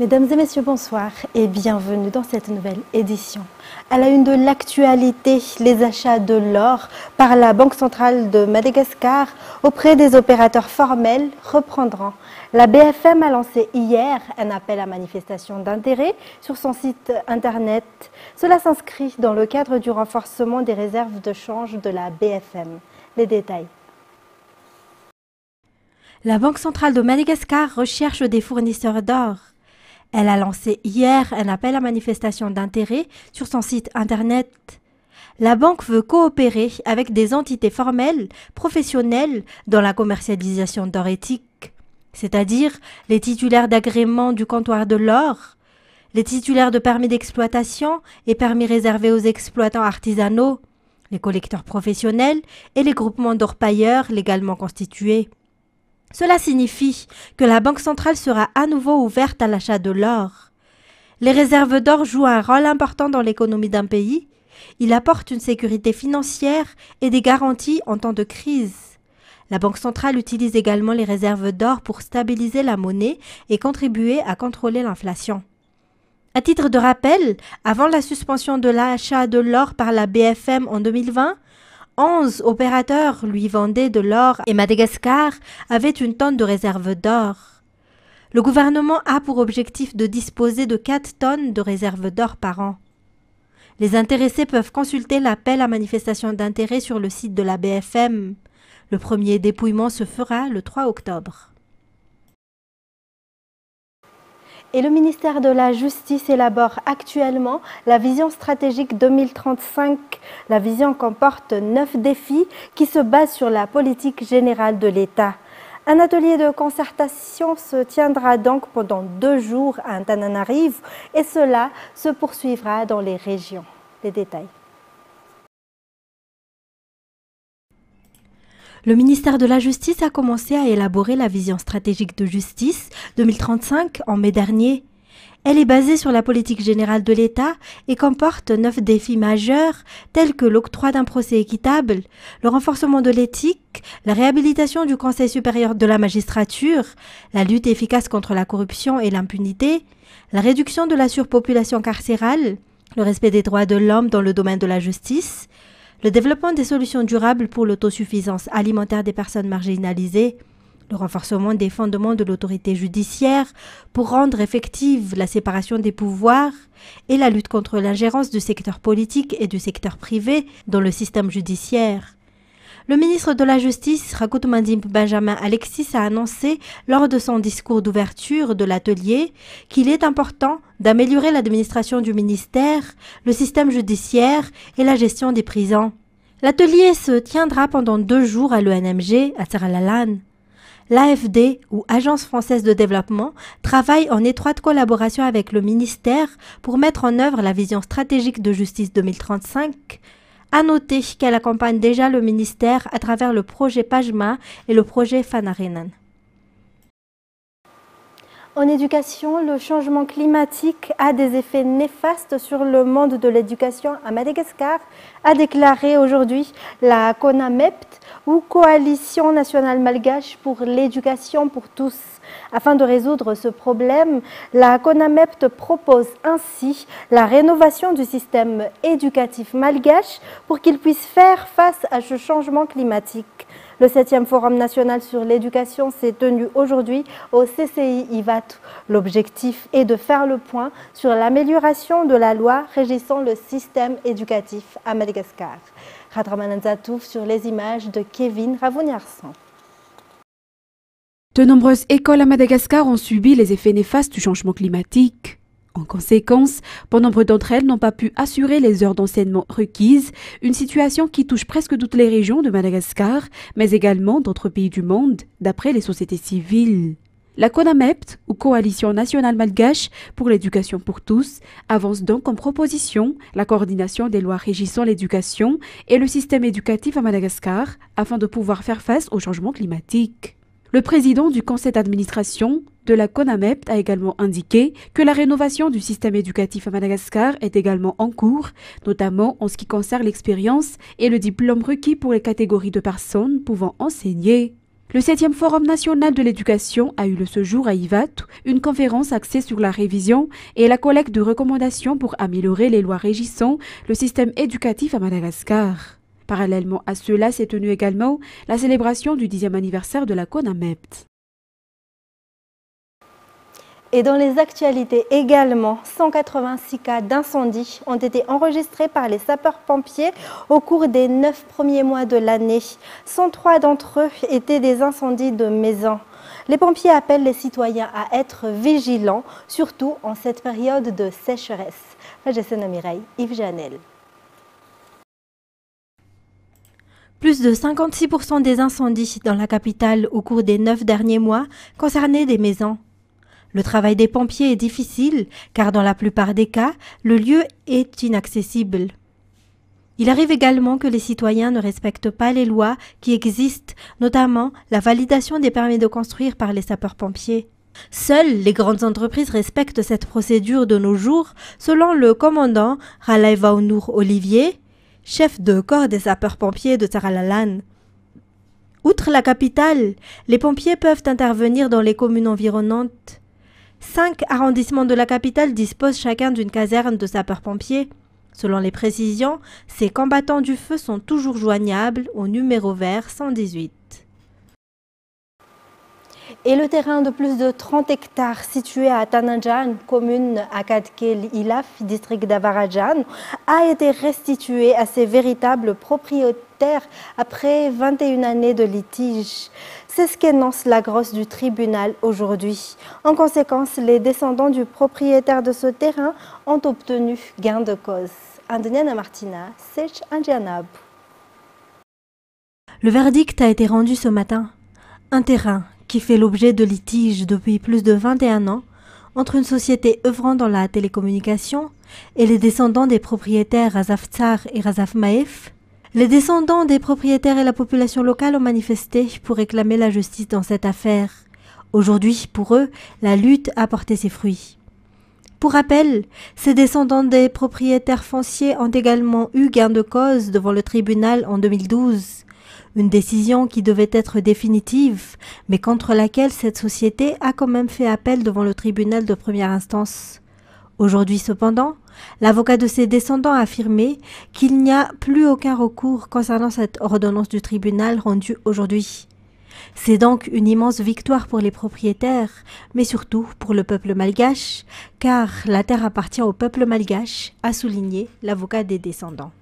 Mesdames et messieurs, bonsoir et bienvenue dans cette nouvelle édition. À la une de l'actualité, les achats de l'or par la Banque centrale de Madagascar auprès des opérateurs formels reprendront. La BFM a lancé hier un appel à manifestation d'intérêt sur son site internet. Cela s'inscrit dans le cadre du renforcement des réserves de change de la BFM. Les détails. La Banque centrale de Madagascar recherche des fournisseurs d'or. Elle a lancé hier un appel à manifestation d'intérêt sur son site internet. La banque veut coopérer avec des entités formelles, professionnelles dans la commercialisation d'or éthique, c'est-à-dire les titulaires d'agrément du comptoir de l'or, les titulaires de permis d'exploitation et permis réservés aux exploitants artisanaux, les collecteurs professionnels et les groupements d'orpailleurs légalement constitués. Cela signifie que la Banque centrale sera à nouveau ouverte à l'achat de l'or. Les réserves d'or jouent un rôle important dans l'économie d'un pays. Il apporte une sécurité financière et des garanties en temps de crise. La Banque centrale utilise également les réserves d'or pour stabiliser la monnaie et contribuer à contrôler l'inflation. À titre de rappel, avant la suspension de l'achat de l'or par la BFM en 2020, 11 opérateurs lui vendaient de l'or et Madagascar avait une tonne de réserves d'or. Le gouvernement a pour objectif de disposer de 4 tonnes de réserves d'or par an. Les intéressés peuvent consulter l'appel à manifestation d'intérêt sur le site de la BFM. Le premier dépouillement se fera le 3 octobre. Et le ministère de la Justice élabore actuellement la vision stratégique 2035. La vision comporte 9 défis qui se basent sur la politique générale de l'État. Un atelier de concertation se tiendra donc pendant 2 jours à Antananarivo et cela se poursuivra dans les régions. Les détails. Le ministère de la Justice a commencé à élaborer la vision stratégique de justice 2035 en mai dernier. Elle est basée sur la politique générale de l'État et comporte 9 défis majeurs tels que l'octroi d'un procès équitable, le renforcement de l'éthique, la réhabilitation du Conseil supérieur de la magistrature, la lutte efficace contre la corruption et l'impunité, la réduction de la surpopulation carcérale, le respect des droits de l'homme dans le domaine de la justice, le développement des solutions durables pour l'autosuffisance alimentaire des personnes marginalisées, le renforcement des fondements de l'autorité judiciaire pour rendre effective la séparation des pouvoirs et la lutte contre l'ingérence du secteur politique et du secteur privé dans le système judiciaire. Le ministre de la Justice, Rakoutoumandimp Benjamin Alexis, a annoncé lors de son discours d'ouverture de l'atelier qu'il est important d'améliorer l'administration du ministère, le système judiciaire et la gestion des prisons. L'atelier se tiendra pendant 2 jours à l'ENMG à Tsaralalan. L'AFD, ou Agence française de développement, travaille en étroite collaboration avec le ministère pour mettre en œuvre la vision stratégique de justice 2035. À noter qu'elle accompagne déjà le ministère à travers le projet PAJMA et le projet Fanarenan. En éducation, le changement climatique a des effets néfastes sur le monde de l'éducation à Madagascar, a déclaré aujourd'hui la CONAMEPT, ou Coalition nationale malgache pour l'éducation pour tous. Afin de résoudre ce problème, la CONAMEPT propose ainsi la rénovation du système éducatif malgache pour qu'il puisse faire face à ce changement climatique. Le 7e Forum national sur l'éducation s'est tenu aujourd'hui au CCI Ivatu. L'objectif est de faire le point sur l'amélioration de la loi régissant le système éducatif à Madagascar. Radraman Nzatouf sur les images de Kevin Ravoniarsan. De nombreuses écoles à Madagascar ont subi les effets néfastes du changement climatique. En conséquence, bon nombre d'entre elles n'ont pas pu assurer les heures d'enseignement requises, une situation qui touche presque toutes les régions de Madagascar, mais également d'autres pays du monde, d'après les sociétés civiles. La CONAMEPT, ou Coalition nationale malgache pour l'éducation pour tous, avance donc en proposition la coordination des lois régissant l'éducation et le système éducatif à Madagascar afin de pouvoir faire face au changement climatique. Le président du conseil d'administration de la CONAMEPT a également indiqué que la rénovation du système éducatif à Madagascar est également en cours, notamment en ce qui concerne l'expérience et le diplôme requis pour les catégories de personnes pouvant enseigner. Le 7e Forum national de l'éducation a eu lieu ce jour à Ivat, une conférence axée sur la révision et la collecte de recommandations pour améliorer les lois régissant le système éducatif à Madagascar. Parallèlement à cela s'est tenue également la célébration du 10e anniversaire de la CONAMEPT. Et dans les actualités également, 186 cas d'incendie ont été enregistrés par les sapeurs-pompiers au cours des 9 premiers mois de l'année. 103 d'entre eux étaient des incendies de maisons. Les pompiers appellent les citoyens à être vigilants, surtout en cette période de sécheresse. Yves Janel. Plus de 56% des incendies dans la capitale au cours des 9 derniers mois concernaient des maisons. Le travail des pompiers est difficile car dans la plupart des cas, le lieu est inaccessible. Il arrive également que les citoyens ne respectent pas les lois qui existent, notamment la validation des permis de construire par les sapeurs-pompiers. Seules les grandes entreprises respectent cette procédure de nos jours, selon le commandant Ralai Vaunur Olivier, chef de corps des sapeurs-pompiers de Tsaralalan. Outre la capitale, les pompiers peuvent intervenir dans les communes environnantes. 5 arrondissements de la capitale disposent chacun d'une caserne de sapeurs-pompiers. Selon les précisions, ces combattants du feu sont toujours joignables au numéro vert 118. Et le terrain de plus de 30 hectares situé à Tananjan, commune à Kadkel-Ilaf, district d'Avarajan, a été restitué à ses véritables propriétaires après 21 années de litige. C'est ce qu'énonce la grosse du tribunal aujourd'hui. En conséquence, les descendants du propriétaire de ce terrain ont obtenu gain de cause. Andoniana Martina, Sech Andjanab. Le verdict a été rendu ce matin. Un terrain qui fait l'objet de litiges depuis plus de 21 ans entre une société œuvrant dans la télécommunication et les descendants des propriétaires Razaf Tsar et Razaf Maef. Les descendants des propriétaires et la population locale ont manifesté pour réclamer la justice dans cette affaire. Aujourd'hui, pour eux, la lutte a porté ses fruits. Pour rappel, ces descendants des propriétaires fonciers ont également eu gain de cause devant le tribunal en 2012. Une décision qui devait être définitive, mais contre laquelle cette société a quand même fait appel devant le tribunal de première instance. Aujourd'hui cependant, l'avocat de ses descendants a affirmé qu'il n'y a plus aucun recours concernant cette ordonnance du tribunal rendue aujourd'hui. C'est donc une immense victoire pour les propriétaires, mais surtout pour le peuple malgache, car la terre appartient au peuple malgache, a souligné l'avocat des descendants.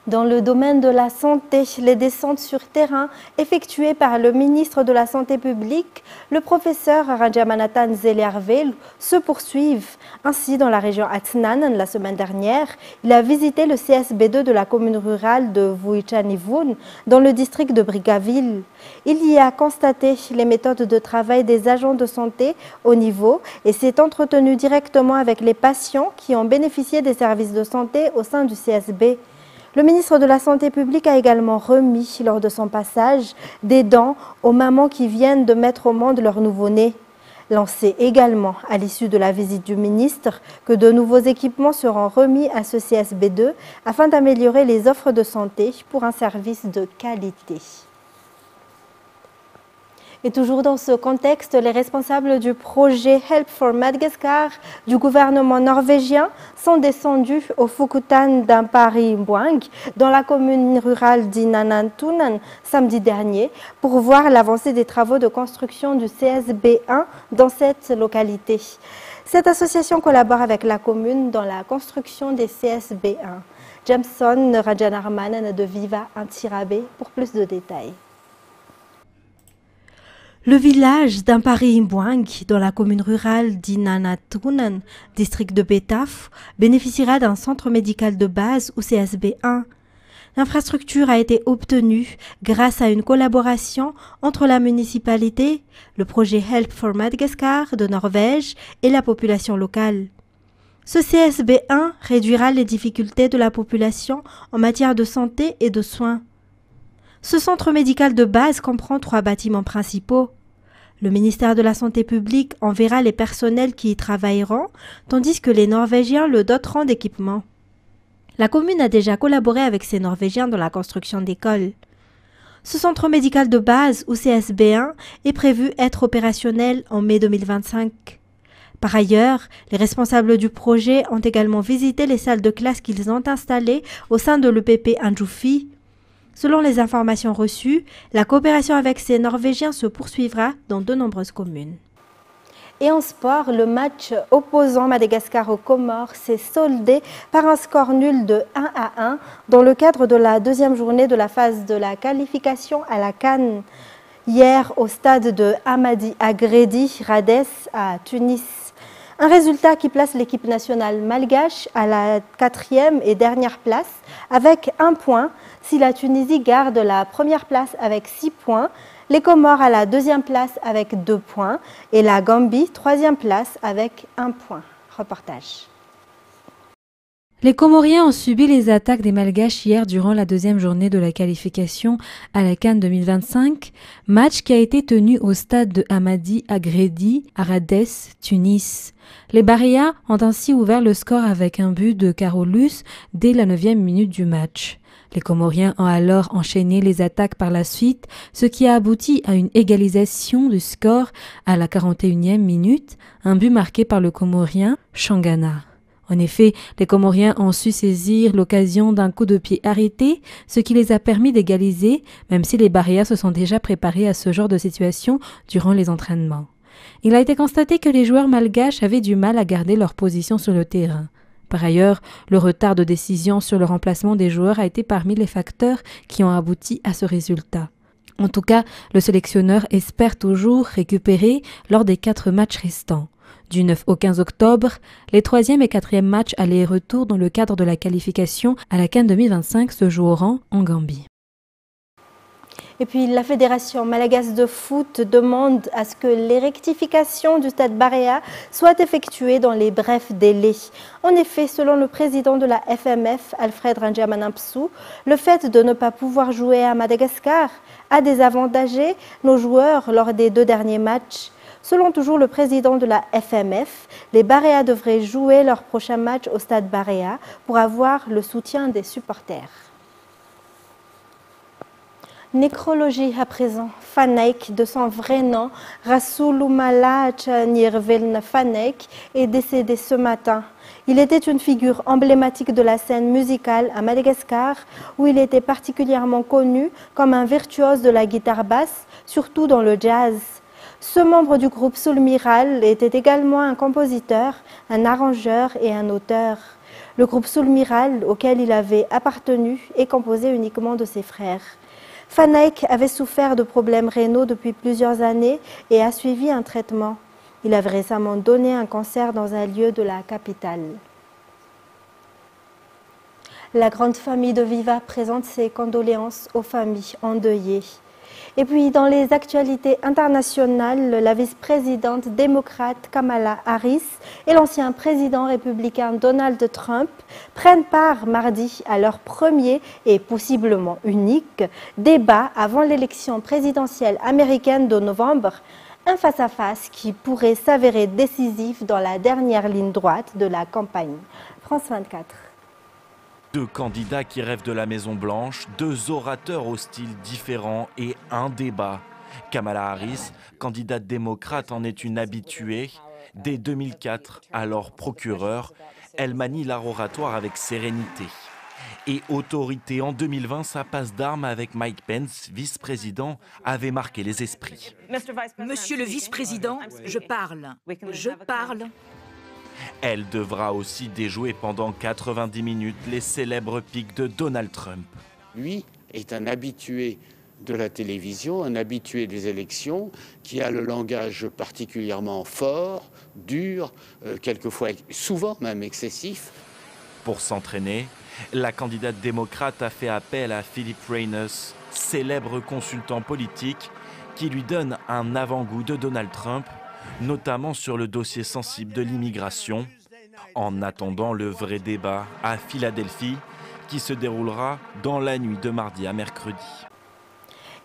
Dans le domaine de la santé, les descentes sur terrain effectuées par le ministre de la Santé publique, le professeur Rajamanathan Zeliarvel, se poursuivent. Ainsi, dans la région Atnan, la semaine dernière, il a visité le CSB2 de la commune rurale de Vuichanivun, dans le district de Brigaville. Il y a constaté les méthodes de travail des agents de santé au niveau et s'est entretenu directement avec les patients qui ont bénéficié des services de santé au sein du CSB. Le ministre de la Santé publique a également remis, lors de son passage, des dents aux mamans qui viennent de mettre au monde leur nouveau-né. Lancé également à l'issue de la visite du ministre que de nouveaux équipements seront remis à ce CSB2 afin d'améliorer les offres de santé pour un service de qualité. Et toujours dans ce contexte, les responsables du projet Help for Madagascar du gouvernement norvégien sont descendus au Fukutan d'Ampari-Mboang dans la commune rurale d'Inanantunan samedi dernier pour voir l'avancée des travaux de construction du CSB1 dans cette localité. Cette association collabore avec la commune dans la construction des CSB1. Jameson Rajanarman de Viva Antirabe pour plus de détails. Le village d'Ampari-Mboang, dans la commune rurale d'Inanatunan, district de Betaf, bénéficiera d'un centre médical de base ou CSB1. L'infrastructure a été obtenue grâce à une collaboration entre la municipalité, le projet Help for Madagascar de Norvège et la population locale. Ce CSB1 réduira les difficultés de la population en matière de santé et de soins. Ce centre médical de base comprend 3 bâtiments principaux. Le ministère de la Santé publique enverra les personnels qui y travailleront, tandis que les Norvégiens le doteront d'équipements. La commune a déjà collaboré avec ces Norvégiens dans la construction d'écoles. Ce centre médical de base, ou CSB1, est prévu être opérationnel en mai 2025. Par ailleurs, les responsables du projet ont également visité les salles de classe qu'ils ont installées au sein de l'EPP Andjoufi. Selon les informations reçues, la coopération avec ces Norvégiens se poursuivra dans de nombreuses communes. Et en sport, le match opposant Madagascar aux Comores s'est soldé par un score nul de 1-1 dans le cadre de la deuxième journée de la phase de la qualification à la CAN hier au stade de Hamadi Agredi Rades à Tunis. Un résultat qui place l'équipe nationale malgache à la 4e et dernière place avec 1 point si la Tunisie garde la première place avec 6 points, les Comores à la 2e place avec 2 points et la Gambie 3e place avec 1 point. Reportage. Les Comoriens ont subi les attaques des Malgaches hier durant la deuxième journée de la qualification à la CAN 2025, match qui a été tenu au stade de Hamadi Agredi à Rades, Tunis. Les Baréas ont ainsi ouvert le score avec un but de Carolus dès la 9e minute du match. Les Comoriens ont alors enchaîné les attaques par la suite, ce qui a abouti à une égalisation du score à la 41e minute, un but marqué par le Comorien Changana. En effet, les Comoriens ont su saisir l'occasion d'un coup de pied arrêté, ce qui les a permis d'égaliser, même si les Baréas se sont déjà préparés à ce genre de situation durant les entraînements. Il a été constaté que les joueurs malgaches avaient du mal à garder leur position sur le terrain. Par ailleurs, le retard de décision sur le remplacement des joueurs a été parmi les facteurs qui ont abouti à ce résultat. En tout cas, le sélectionneur espère toujours récupérer lors des 4 matchs restants. Du 9 au 15 octobre, les 3e et 4e matchs aller et retour dans le cadre de la qualification à la CAN 2025 se joueront en Gambie. Et puis la Fédération malgache de foot demande à ce que les rectifications du stade Baréa soient effectuées dans les brefs délais. En effet, selon le président de la FMF, Alfred Ranjamanampsou, le fait de ne pas pouvoir jouer à Madagascar a désavantagé nos joueurs lors des 2 derniers matchs. Selon toujours le président de la FMF, les Baréas devraient jouer leur prochain match au stade Baréa pour avoir le soutien des supporters. Nécrologie à présent. Fanek, de son vrai nom, Rasulumala Nirvelna Fanek, est décédé ce matin. Il était une figure emblématique de la scène musicale à Madagascar, où il était particulièrement connu comme un virtuose de la guitare basse, surtout dans le jazz. Ce membre du groupe Soulmiral était également un compositeur, un arrangeur et un auteur. Le groupe Soulmiral, auquel il avait appartenu, est composé uniquement de ses frères. Fanek avait souffert de problèmes rénaux depuis plusieurs années et a suivi un traitement. Il avait récemment donné un concert dans un lieu de la capitale. La grande famille de Viva présente ses condoléances aux familles endeuillées. Et puis, dans les actualités internationales, la vice-présidente démocrate Kamala Harris et l'ancien président républicain Donald Trump prennent part mardi à leur premier et possiblement unique débat avant l'élection présidentielle américaine de novembre, un face-à-face qui pourrait s'avérer décisif dans la dernière ligne droite de la campagne. France 24. 2 candidats qui rêvent de la Maison-Blanche, 2 orateurs au style différent et un débat. Kamala Harris, candidate démocrate, en est une habituée. Dès 2004, alors procureure, elle manie l'art oratoire avec sérénité. Et autorité, en 2020, sa passe d'armes avec Mike Pence, vice-président, avait marqué les esprits. Monsieur le vice-président, je parle. Je parle. Elle devra aussi déjouer pendant 90 minutes les célèbres pics de Donald Trump. Lui est un habitué de la télévision, un habitué des élections, qui a le langage particulièrement fort, dur, quelquefois, souvent même excessif. Pour s'entraîner, la candidate démocrate a fait appel à Philip Reines, célèbre consultant politique, qui lui donne un avant-goût de Donald Trump, notamment sur le dossier sensible de l'immigration, en attendant le vrai débat à Philadelphie, qui se déroulera dans la nuit de mardi à mercredi.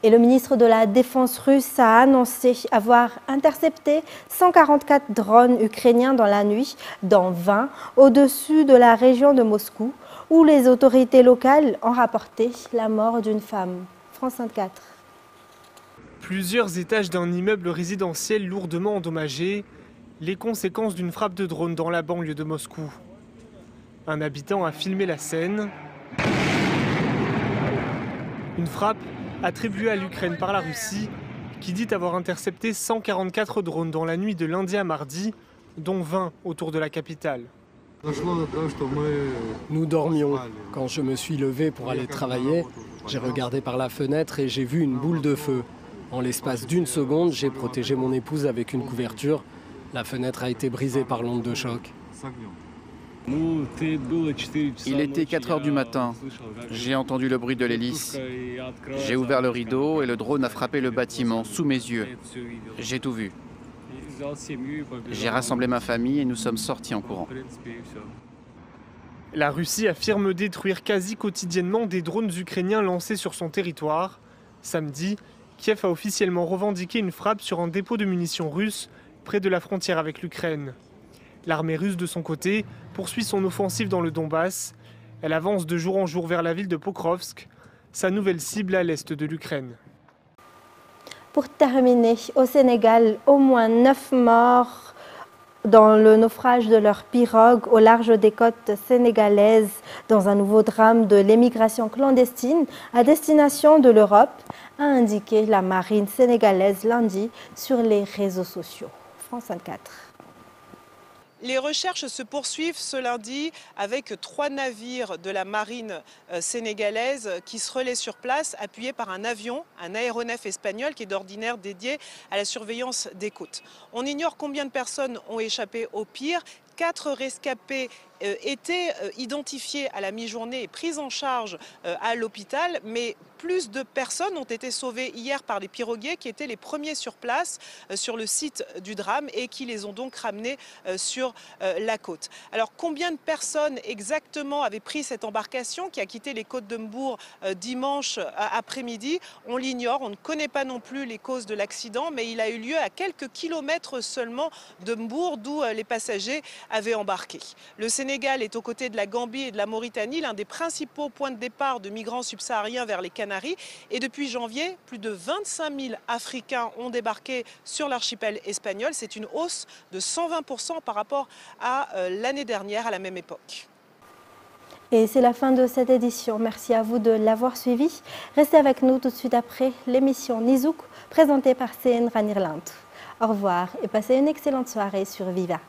Et le ministre de la Défense russe a annoncé avoir intercepté 144 drones ukrainiens dans la nuit, dont 20 au-dessus de la région de Moscou, où les autorités locales ont rapporté la mort d'une femme. France 24. Plusieurs étages d'un immeuble résidentiel lourdement endommagés, les conséquences d'une frappe de drone dans la banlieue de Moscou. Un habitant a filmé la scène. Une frappe attribuée à l'Ukraine par la Russie, qui dit avoir intercepté 144 drones dans la nuit de lundi à mardi, dont 20 autour de la capitale. Nous dormions. Quand je me suis levé pour aller travailler, j'ai regardé par la fenêtre et j'ai vu une boule de feu. En l'espace d'une seconde, j'ai protégé mon épouse avec une couverture. La fenêtre a été brisée par l'onde de choc. Il était 4 heures du matin. J'ai entendu le bruit de l'hélice. J'ai ouvert le rideau et le drone a frappé le bâtiment sous mes yeux. J'ai tout vu. J'ai rassemblé ma famille et nous sommes sortis en courant. La Russie affirme détruire quasi quotidiennement des drones ukrainiens lancés sur son territoire. Samedi, Kiev a officiellement revendiqué une frappe sur un dépôt de munitions russe près de la frontière avec l'Ukraine. L'armée russe, de son côté, poursuit son offensive dans le Donbass. Elle avance de jour en jour vers la ville de Pokrovsk, sa nouvelle cible à l'est de l'Ukraine. Pour terminer, au Sénégal, au moins 9 morts dans le naufrage de leur pirogue au large des côtes sénégalaises dans un nouveau drame de l'émigration clandestine à destination de l'Europe, a indiqué la marine sénégalaise lundi sur les réseaux sociaux. France 24. Les recherches se poursuivent ce lundi avec 3 navires de la marine sénégalaise qui se relaient sur place, appuyés par un avion, un aéronef espagnol qui est d'ordinaire dédié à la surveillance des côtes. On ignore combien de personnes ont échappé au pire. 4 rescapés étaient identifiés à la mi-journée et pris en charge à l'hôpital, mais plus de personnes ont été sauvées hier par les piroguiers qui étaient les premiers sur place sur le site du drame et qui les ont donc ramenés sur la côte. Alors combien de personnes exactement avaient pris cette embarcation qui a quitté les côtes de Mbour dimanche après-midi? On l'ignore, on ne connaît pas non plus les causes de l'accident, mais il a eu lieu à quelques kilomètres seulement de Mbour, d'où les passagers avaient embarqué. Le Sénégal est aux côtés de la Gambie et de la Mauritanie, l'un des principaux points de départ de migrants subsahariens vers les Canaries. Et depuis janvier, plus de 25 000 Africains ont débarqué sur l'archipel espagnol. C'est une hausse de 120% par rapport à l'année dernière, à la même époque. Et c'est la fin de cette édition. Merci à vous de l'avoir suivi. Restez avec nous tout de suite après l'émission Nizouk, présentée par CN Ranirlant. Au revoir et passez une excellente soirée sur Viva.